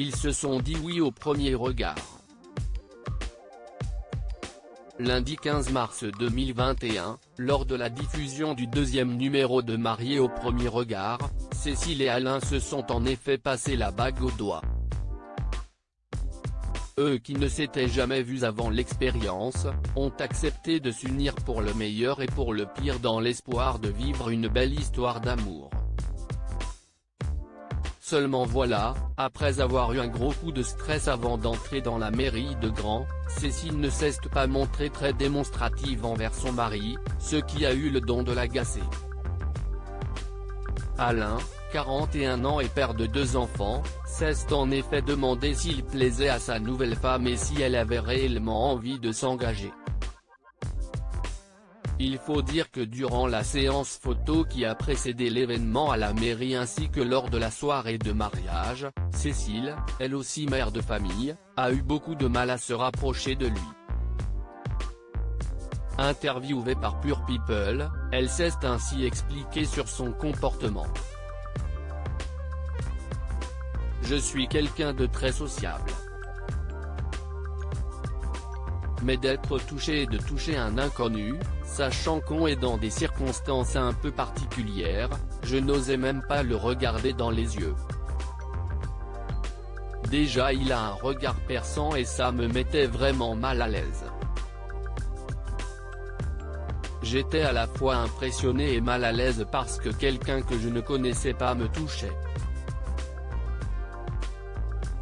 Ils se sont dit oui au premier regard. Lundi 15 mars 2021, lors de la diffusion du deuxième numéro de Mariés au premier regard, Cécile et Alain se sont en effet passé la bague au doigt. Eux qui ne s'étaient jamais vus avant l'expérience, ont accepté de s'unir pour le meilleur et pour le pire dans l'espoir de vivre une belle histoire d'amour. Seulement voilà, après avoir eu un gros coup de stress avant d'entrer dans la mairie de Grand, Cécile ne s'est pas montrée très démonstrative envers son mari, ce qui a eu le don de l'agacer. Alain, 41 ans et père de 2 enfants, s'est en effet demandé s'il plaisait à sa nouvelle femme et si elle avait réellement envie de s'engager. Il faut dire que durant la séance photo qui a précédé l'événement à la mairie ainsi que lors de la soirée de mariage, Cécile, elle aussi mère de famille, a eu beaucoup de mal à se rapprocher de lui. Interviewée par Pure People, elle s'est ainsi expliquée sur son comportement. Je suis quelqu'un de très sociable. Mais d'être touché et de toucher un inconnu, sachant qu'on est dans des circonstances un peu particulières, je n'osais même pas le regarder dans les yeux. Déjà il a un regard perçant et ça me mettait vraiment mal à l'aise. J'étais à la fois impressionné et mal à l'aise parce que quelqu'un que je ne connaissais pas me touchait.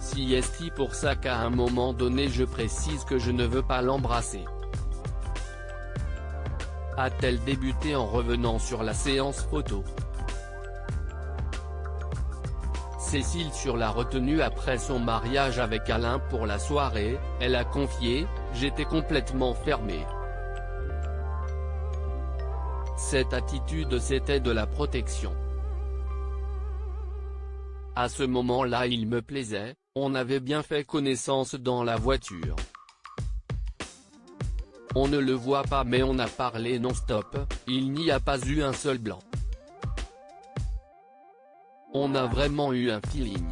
Si est pour ça qu'à un moment donné je précise que je ne veux pas l'embrasser. A-t-elle débuté en revenant sur la séance photo. Cécile sur la retenue après son mariage avec Alain pour la soirée, elle a confié « J'étais complètement fermée. Cette attitude c'était de la protection. À ce moment-là il me plaisait, on avait bien fait connaissance dans la voiture. On ne le voit pas mais on a parlé non-stop, il n'y a pas eu un seul blanc. On a vraiment eu un feeling.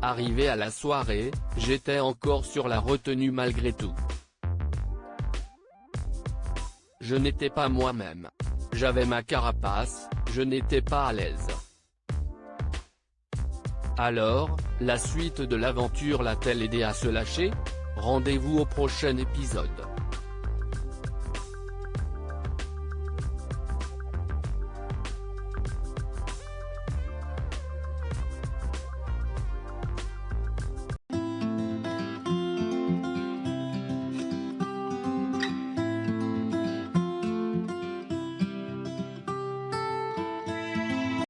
Arrivé à la soirée, j'étais encore sur la retenue malgré tout. Je n'étais pas moi-même. J'avais ma carapace, je n'étais pas à l'aise. Alors, la suite de l'aventure l'a-t-elle aidé à se lâcher ? Rendez-vous au prochain épisode.